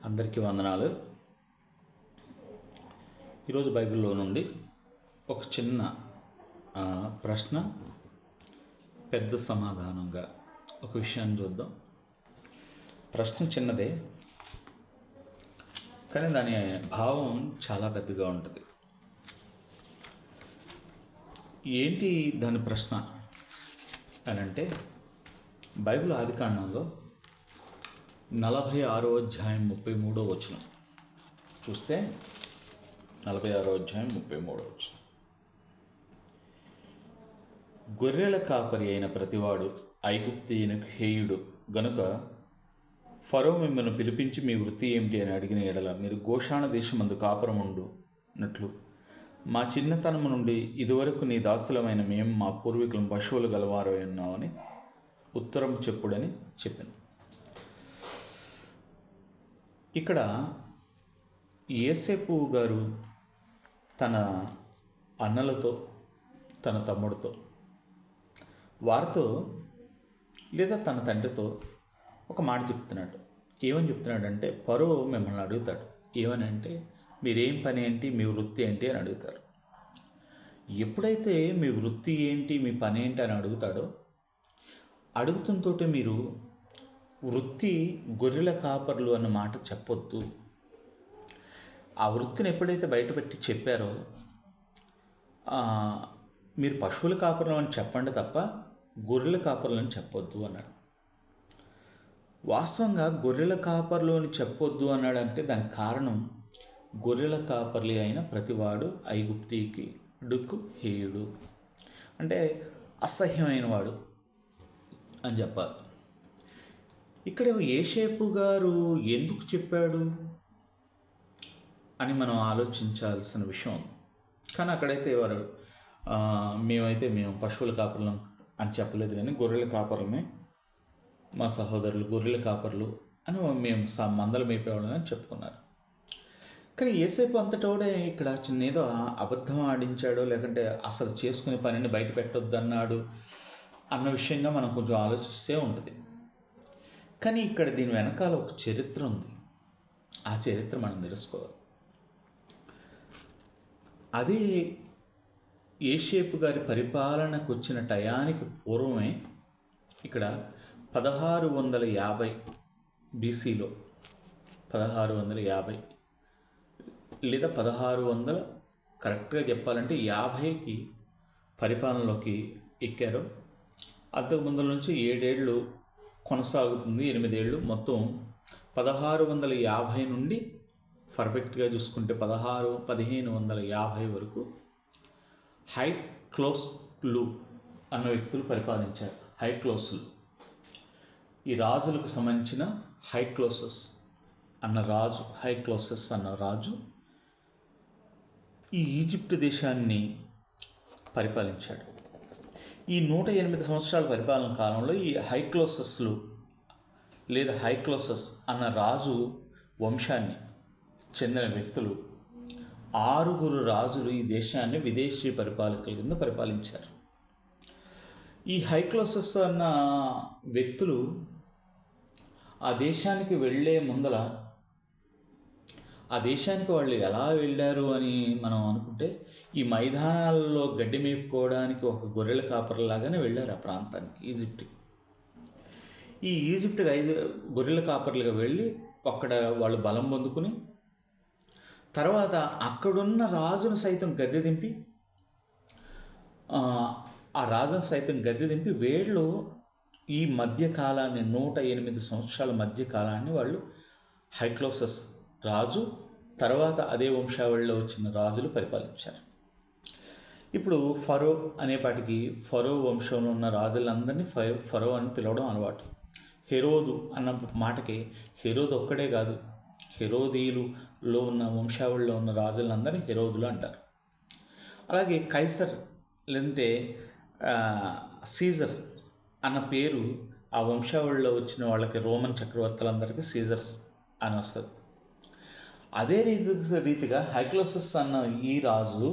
అందరికీ వందనాలు. ఈరోజు బైబిల్లో నుండి ఒక చిన్న ప్రశ్న పెద్ద సమాధానంగా ఒక విషయాన్ని చూద్దాం. ప్రశ్న చిన్నదే కానీ దాని భావం చాలా పెద్దగా ఉంటుంది. ఏంటి దాని ప్రశ్న అని అంటే, బైబిల్ ఆదికాండంలో 46వ అధ్యాయం 33వ వచనం చూస్తే, 46వ అధ్యాయం 33వ వచనం, గొర్రెల కాపరి అయిన ప్రతివాడు ఐగుప్తీయునికి హేయుడు గనుక ఫరో మిమ్మల్ని పిలిపించి మీ వృత్తి ఏమిటి అని అడిగిన ఎడల మీరు గోషాణ దేశమందు కాపురముండునట్లు మా చిన్నతనము నుండి ఇదివరకు నీ దాసులమైన మేము మా పూర్వీకులను పశువులు గలవారు ఉన్నామని ఉత్తరం చెప్పుడని చెప్పాను. ఇక్కడ యోసేపు గారు తన అన్నలతో, తన తమ్ముడితో, వారితో లేదా తన తండ్రితో ఒక మాట చెప్తున్నాడు. ఏమని చెప్తున్నాడంటే, ఫరో మిమ్మల్ని అడుగుతాడు. ఏమని అంటే, మీరేం పని ఏంటి, మీ వృత్తి ఏంటి అని అడుగుతారు. ఎప్పుడైతే మీ వృత్తి ఏంటి, మీ పని ఏంటి అని అడుగుతాడో, అడుగుతుంతో మీరు వృత్తి గొర్రెల కాపర్లు అన్న మాట చెప్పొద్దు. ఆ వృత్తిని ఎప్పుడైతే బయటపెట్టి చెప్పారో, మీరు పశువుల కాపర్లు అని చెప్పండి తప్ప గొర్రెల కాపర్లు అని చెప్పొద్దు అన్నాడు. వాస్తవంగా గొర్రెల కాపర్లు అని చెప్పొద్దు అన్నాడంటే దానికి కారణం, గొర్రెల కాపర్లు అయిన ప్రతివాడు ఐగుప్తీకి డుక్కు హేయుడు అంటే అసహ్యమైన వాడు అని చెప్పాలి. ఇక్కడ యోసేపు గారు ఎందుకు చెప్పాడు అని మనం ఆలోచించాల్సిన విషయం. కానీ అక్కడైతే వారు మేము పశువుల కాపర్లం అని చెప్పలేదు, కానీ గొర్రెల కాపర్లమే, మా సహోదరులు గొర్రెల కాపర్లు అని మేము మందలు మేపేవాళ్ళని అని చెప్పుకున్నారు. కానీ యోసేపు అంతటోడే ఇక్కడ ఏదో అబద్ధం ఆడించాడో, లేకంటే అసలు చేసుకునే పనిని బయట పెట్టొద్దు అన్నాడు అన్న విషయంగా మనం కొంచెం ఆలోచిస్తే ఉంటుంది. కానీ ఇక్కడ దీని వెనకాల ఒక చరిత్ర ఉంది. ఆ చరిత్ర మనం తెలుసుకోవాలి. అది యోసేపు గారి పరిపాలనకు వచ్చిన టయానికి పూర్వమే, ఇక్కడ 1650 బీసీలో, 1650 లేదా 1600 కరెక్ట్గా చెప్పాలంటే 50కి పరిపాలనలోకి ఎక్కారు. అంతకు ముందు నుంచి 7 ఏళ్ళు కొనసాగుతుంది, 8 ఏళ్ళు, మొత్తం 1650 నుండి పర్ఫెక్ట్గా చూసుకుంటే 1550 వరకు హైక్లోస్లు అన్న వ్యక్తులు పరిపాలించారు. హైక్లోస్లు, ఈ రాజులకు సంబంధించిన హైక్లోసస్ అన్న రాజు ఈ ఈజిప్ట్ దేశాన్ని పరిపాలించాడు. ఈ 108 సంవత్సరాల పరిపాలన కాలంలో ఈ హైక్లోసస్లు లేదా హైక్లోసస్ అన్న రాజు వంశాన్ని చెందిన వ్యక్తులు 6 రాజులు ఈ దేశాన్ని విదేశీ పరిపాలకుల కింద పరిపాలించారు. ఈ హైక్లోసస్ అన్న వ్యక్తులు ఆ దేశానికి వెళ్ళే ముందల, ఆ దేశానికి వాళ్ళు ఎలా వెళ్ళారు అని మనం అనుకుంటే, ఈ మైదానాలలో గడ్డి మేపుకోవడానికి ఒక గొర్రెల కాపర్లాగానే వెళ్ళారు ఆ ప్రాంతానికి, ఈజిప్ట్కి. ఈ ఈజిప్ట్కి 5 గొర్రెల కాపర్లుగా వెళ్ళి అక్కడ వాళ్ళు బలం పొందుకుని, తర్వాత అక్కడున్న రాజును సైతం గద్దె దింపి, వీళ్ళు ఈ మధ్యకాలాన్ని 108 సంవత్సరాల మధ్యకాలాన్ని వాళ్ళు హైక్లోసస్ రాజు, తర్వాత అదే వంశావళిలో వచ్చిన రాజులు పరిపాలించారు. ఇప్పుడు ఫరో అనేపాటికి, ఫరో వంశంలో ఉన్న రాజులందరినీ ఫరో అని పిలవడం అలవాటు. హెరోదు అన్న మాటకి హెరోదు ఒక్కడే కాదు, హెరోదీయులలో ఉన్న వంశావళిలో ఉన్న రాజులందరినీ హెరోదులు అంటారు. అలాగే కైసర్ లేదంటే సీజర్ అన్న పేరు ఆ వంశావళిలో వచ్చిన వాళ్ళకి, రోమన్ చక్రవర్తులందరికీ సీజర్స్ అని వస్తుంది. అదే రీతిగా హైక్లోసస్ అన్న ఈ రాజు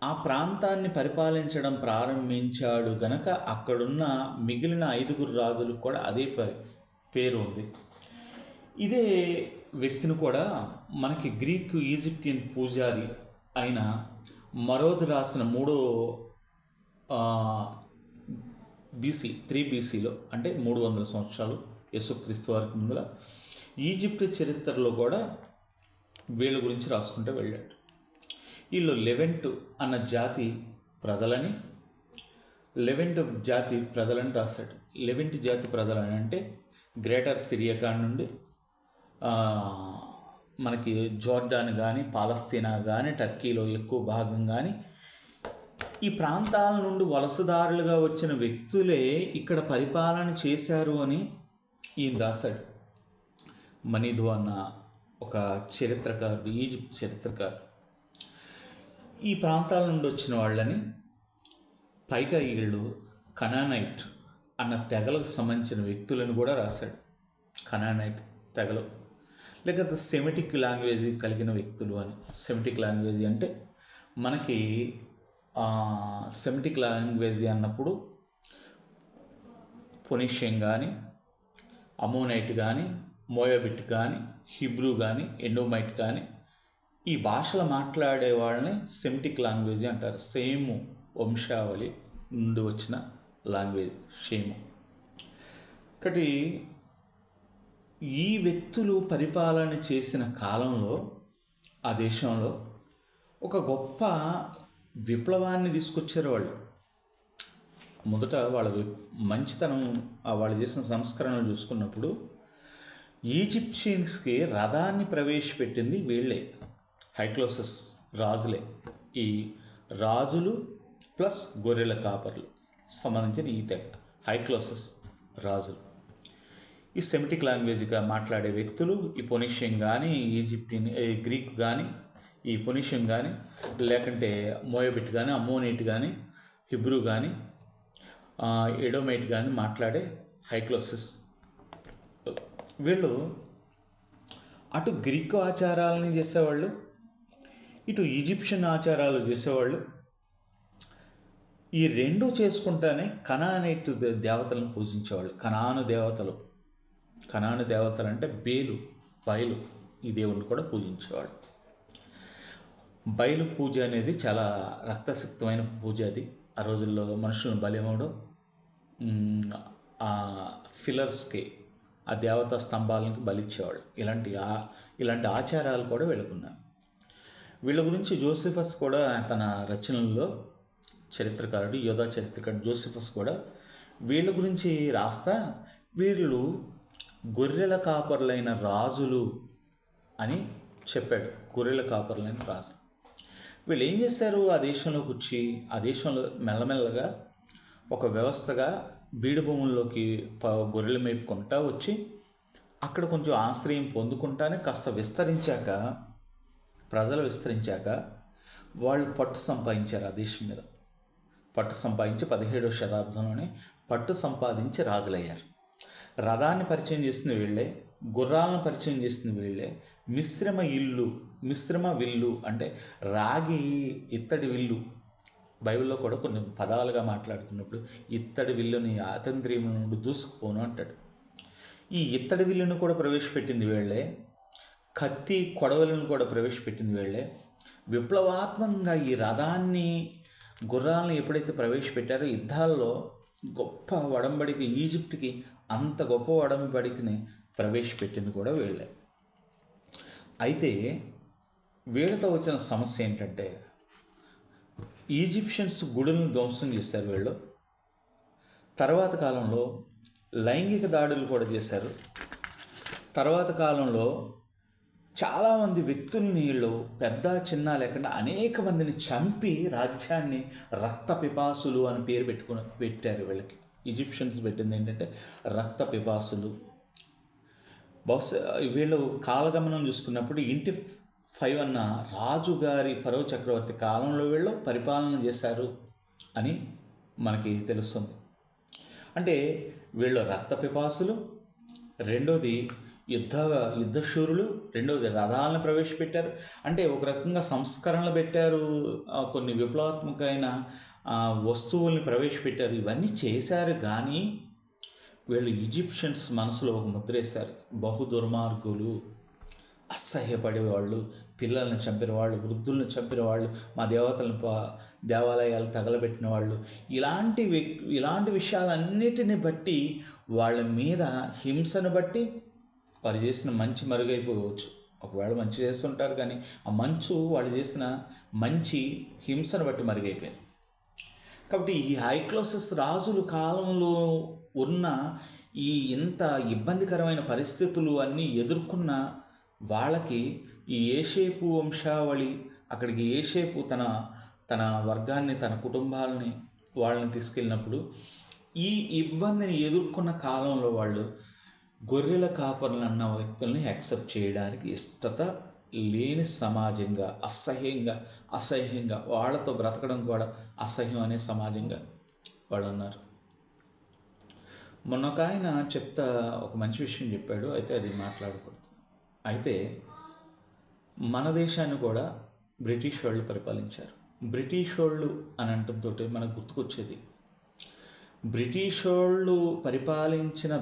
ఆ ప్రాంతాన్ని పరిపాలించడం ప్రారంభించాడు గనక అక్కడున్న మిగిలిన 5 రాజులకు కూడా అదే పేరు ఉంది. ఇదే వ్యక్తిని కూడా మనకి గ్రీకు ఈజిప్టియన్ పూజారి అయిన మరోద్ రాసిన 3 BCలో, అంటే 300 సంవత్సరాలు యేసుక్రీస్తు వారికి ముందర ఈజిప్ట్ చరిత్రలో కూడా వీళ్ళ గురించి రాసుకుంటూ వెళ్ళాడు. వీళ్ళు లెవెంట్ అన్న జాతి ప్రజలని రాశాడు. లెవెంట్ జాతి ప్రజలని అంటే గ్రేటర్ సిరియా కాడి నుండి మనకి జోర్డాన్ కానీ, పాలస్తీనా కానీ, టర్కీలో ఎక్కువ భాగం కానీ, ఈ ప్రాంతాల నుండి వలసదారులుగా వచ్చిన వ్యక్తులే ఇక్కడ పరిపాలన చేశారు అని ఈయన రాశాడు. మనీధో అన్న ఒక చరిత్రకారుడు, ఈజిప్ట్ చరిత్రకారుడు. ఈ ప్రాంతాల నుండి వచ్చిన వాళ్ళని, పైగా వీళ్ళు కనానైట్ అన్న తెగలకు సంబంధించిన వ్యక్తులను కూడా రాశాడు. కనానైట్ తెగలు, లేకపోతే సెమిటిక్ లాంగ్వేజ్ కలిగిన వ్యక్తులు అని. సెమిటిక్ లాంగ్వేజ్ అంటే మనకి సెమిటిక్ లాంగ్వేజ్ అన్నప్పుడు ఫొనీషియన్ కానీ, అమోనైట్ కానీ, మోయాబిట్ కానీ, హిబ్రూ కానీ, ఎండోమైట్ కానీ, ఈ భాషలు మాట్లాడే వాళ్ళని సెమిటిక్ లాంగ్వేజ్ అంటారు. సేమ్ వంశావళి నుండి వచ్చిన లాంగ్వేజ్ షేము. ఒకటి ఈ వ్యక్తులు పరిపాలన చేసిన కాలంలో ఆ దేశంలో ఒక గొప్ప విప్లవాన్ని తీసుకొచ్చారు వాళ్ళు. మొదట వాళ్ళ మంచితనం, వాళ్ళు చేసిన సంస్కరణలు చూసుకున్నప్పుడు ఈజిప్షియన్స్కి రథాన్ని ప్రవేశపెట్టింది వీళ్ళే, హైక్లోసస్ రాజులే. ఈ రాజులు ప్లస్ గొర్రెల కాపర్లు సంబంధించిన ఈ తెగ హైక్లోసస్ రాజులు. ఈ సెమిటిక్ లాంగ్వేజ్గా మాట్లాడే వ్యక్తులు, ఈ ఫొనీషియన్ కానీ, ఈజిప్టియన్ గ్రీక్ కానీ, ఈ ఫొనీషియన్ కానీ, లేకంటే మోయాబిట్ కానీ, అమ్మోనైట్ కానీ, హిబ్రూ కానీ, ఎడోమైట్ కానీ మాట్లాడే హైక్లోసస్. వీళ్ళు అటు గ్రీక్ ఆచారాలని చేసేవాళ్ళు, ఇటు ఈజిప్షియన్ ఆచారాలు చేసేవాళ్ళు. ఈ రెండు చేసుకుంటానే కనానైట్ దేవతలను పూజించేవాళ్ళు. కనాను దేవతలు అంటే బయలు, ఈ దేవుడిని కూడా పూజించేవాళ్ళు. బయలు పూజ అనేది చాలా రక్తసిక్తమైన పూజ. అది ఆ రోజుల్లో మనుషులను బలివ్వడం, ఆ ఫిల్లర్స్కి, ఆ దేవతా స్తంభాలకి బలిచ్చేవాళ్ళు. ఇలాంటి ఆచారాలు కూడా వీళ్ళకున్నాయి. వీళ్ళ గురించి జోసిఫస్ కూడా తన రచనల్లో, చరిత్రకారుడు, యోధా చరిత్రకారుడు జోసిఫస్ కూడా వీళ్ళ గురించి రాస్తా, వీళ్ళు గొర్రెల కాపర్లైన రాజులు అని చెప్పాడు. గొర్రెల కాపర్లైన రాజు. వీళ్ళు ఏం చేశారు, ఆ దేశంలోకి వచ్చి ఆ దేశంలో మెల్లమెల్లగా ఒక వ్యవస్థగా బీడు భూముల్లోకి గొర్రెలు మేపుకుంటా వచ్చి అక్కడ కొంచెం ఆశ్రయం పొందుకుంటానే కాస్త ప్రజలు విస్తరించాక వాళ్ళు పట్టు సంపాదించారు. ఆ దేశం మీద పట్టు సంపాదించి 17వ శతాబ్దంలోనే పట్టు సంపాదించి రాజులయ్యారు. రథాన్ని పరిచయం చేస్తుంది వీళ్ళే, గుర్రాలను పరిచయం చేస్తుంది వీళ్ళే. మిశ్రమ విల్లు అంటే రాగి ఇత్తడి విల్లు, బైబిల్లో కూడా కొన్ని పదాలుగా మాట్లాడుతున్నప్పుడు ఇత్తడి విల్లుని అతంత్రియం నుండి దూసుకుపోను అంటాడు. ఈ ఇత్తడి విల్లును కూడా ప్రవేశపెట్టింది వీళ్ళే, కత్తి కొడవలను కూడా ప్రవేశపెట్టింది వీళ్ళే. విప్లవాత్మకంగా ఈ రథాన్ని, గుర్రాలను ఎప్పుడైతే ప్రవేశపెట్టారో యుద్ధాల్లో గొప్ప వడంబడికి, ఈజిప్ట్కి అంత గొప్ప వడంబడికిని ప్రవేశపెట్టింది కూడా వీళ్ళే. అయితే వీళ్ళతో వచ్చిన సమస్య ఏంటంటే, ఈజిప్షియన్స్ గుడులను ధ్వంసం చేశారు వీళ్ళు. తర్వాత కాలంలో లైంగిక దాడులు కూడా చేశారు. తర్వాత కాలంలో చాలామంది వ్యక్తుల్ని వీళ్ళు పెద్ద చిన్న లేకుండా అనేక మందిని చంపి రాజ్యాన్ని రక్త పిపాసులు అని పేరు పెట్టారు వీళ్ళకి. ఈజిప్షియన్స్ పెట్టింది ఏంటంటే రక్త పిపాసులు. బహుశా వీళ్ళు కాలగమనం చూసుకున్నప్పుడు ఇంటి 5 అన్న రాజుగారి ఫరో చక్రవర్తి కాలంలో వీళ్ళు పరిపాలన చేశారు అని మనకి తెలుస్తుంది. అంటే వీళ్ళు రక్త పిపాసులు, రెండోది యుద్ధశూరులు, రెండోది రథాలను ప్రవేశపెట్టారు. అంటే ఒక రకంగా సంస్కరణలు పెట్టారు, కొన్ని విప్లవాత్మకమైన వస్తువుల్ని ప్రవేశపెట్టారు. ఇవన్నీ చేశారు. కానీ వీళ్ళు ఈజిప్షియన్స్ మనసులో ఒక ముద్రేశారు. బహు దుర్మార్గులు, అసహ్యపడేవాళ్ళు, పిల్లల్ని చంపిన వాళ్ళు, వృద్ధుల్ని చంపిన వాళ్ళు, మా దేవాలయాలు తగలబెట్టిన వాళ్ళు, ఇలాంటి విషయాలన్నిటిని బట్టి వాళ్ళ మీద హింసను బట్టి వారు చేసిన మంచి మరుగైపోవచ్చు. ఒకవేళ మంచి చేస్తుంటారు కానీ ఆ మంచు వాళ్ళు చేసిన మంచి హింసను బట్టి మరుగైపోయింది. కాబట్టి ఈ హైక్లోసస్ రాజుల కాలంలో ఉన్న ఈ ఇంత ఇబ్బందికరమైన పరిస్థితులు అన్నీ ఎదుర్కొన్న వాళ్ళకి ఈ ఏషేపు వంశావళి, అక్కడికి ఏషేపు తన వర్గాన్ని, తన కుటుంబాలని, వాళ్ళని తీసుకెళ్ళినప్పుడు ఈ ఇబ్బందిని ఎదుర్కొన్న కాలంలో వాళ్ళు గొర్రెల కాపర్లు అన్న వ్యక్తుల్ని యాక్సెప్ట్ చేయడానికి ఇష్టత లేని సమాజంగా, అసహ్యంగా వాళ్ళతో బ్రతకడం కూడా అసహ్యం అనే సమాజంగా వాళ్ళు ఉన్నారు. మొన్న ఒక ఆయన ఒక మంచి విషయం చెప్పాడు, అయితే అది మాట్లాడకూడదు. అయితే మన దేశాన్ని కూడా బ్రిటిష్ వాళ్ళు పరిపాలించారు. బ్రిటిష్ వాళ్ళు అని అంటంతో మనకు గుర్తుకొచ్చేది, బ్రిటిష్ వాళ్ళు పరిపాలించిన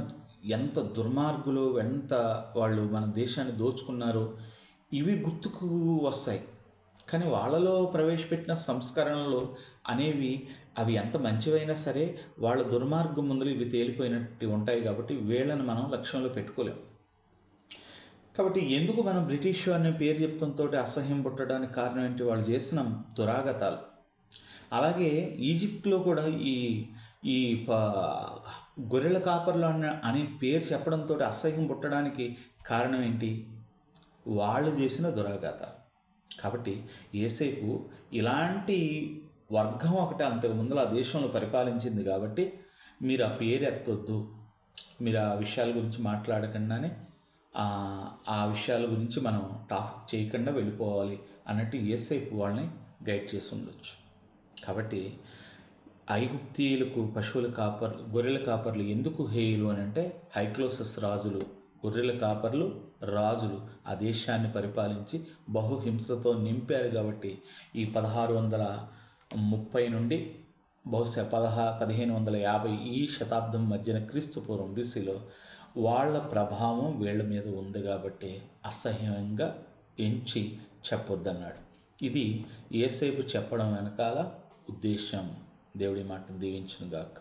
ఎంత దుర్మార్గులు, ఎంత వాళ్ళు మన దేశాన్ని దోచుకున్నారో ఇవి గుర్తుకు వస్తాయి. కానీ వాళ్ళలో ప్రవేశపెట్టిన సంస్కరణలు అనేవి అవి ఎంత మంచివైనా సరే వాళ్ళ దుర్మార్గం ముందు ఇవి తేలిపోయినట్టు ఉంటాయి. కాబట్టి వీళ్ళని మనం లక్ష్యంలో పెట్టుకోలేము. కాబట్టి ఎందుకు మనం బ్రిటిష్ అనే పేరు చెప్తంతో అసహ్యం పుట్టడానికి కారణం ఏంటి? వాళ్ళు చేసిన దురాగతాలు. అలాగే ఈజిప్ట్లో కూడా ఈ గొర్రెల కాపర్లు అనే పేరు చెప్పడంతో అసహ్యం పుట్టడానికి కారణం ఏంటి? వాళ్ళు చేసిన దురాఘాతాలు. కాబట్టి యేసేపు ఇలాంటి వర్గం ఒకటి అంతకు ముందు ఆ దేశంలో పరిపాలించింది కాబట్టి మీరు ఆ పేరు ఎత్తొద్దు, మీరు ఆ విషయాల గురించి మాట్లాడకుండానే ఆ విషయాల గురించి మనం టాపిక్ చేయకుండా వెళ్ళిపోవాలి అన్నట్టు యేసేపు వాళ్ళని గైడ్ చేసి ఉండొచ్చు. కాబట్టి ఐగుప్తీయులకు గొర్రెల కాపర్లు ఎందుకు హేయులు అని అంటే, హైక్లోసస్ రాజులు, గొర్రెల కాపర్లు రాజులు ఆ దేశాన్ని పరిపాలించి బహుహింసతో నింపారు. కాబట్టి ఈ 1630 నుండి బహుశా 1550 ఈ శతాబ్దం మధ్యన క్రీస్తుపూర్వం BCలో వాళ్ళ ప్రభావం వీళ్ళ మీద ఉంది. కాబట్టి అసహ్యంగా ఎంచి చెప్పొద్దన్నాడు. ఇది యేసేపు చెప్పడం వెనకాల ఉద్దేశం. దేవుడి మాట దీవించును గాక.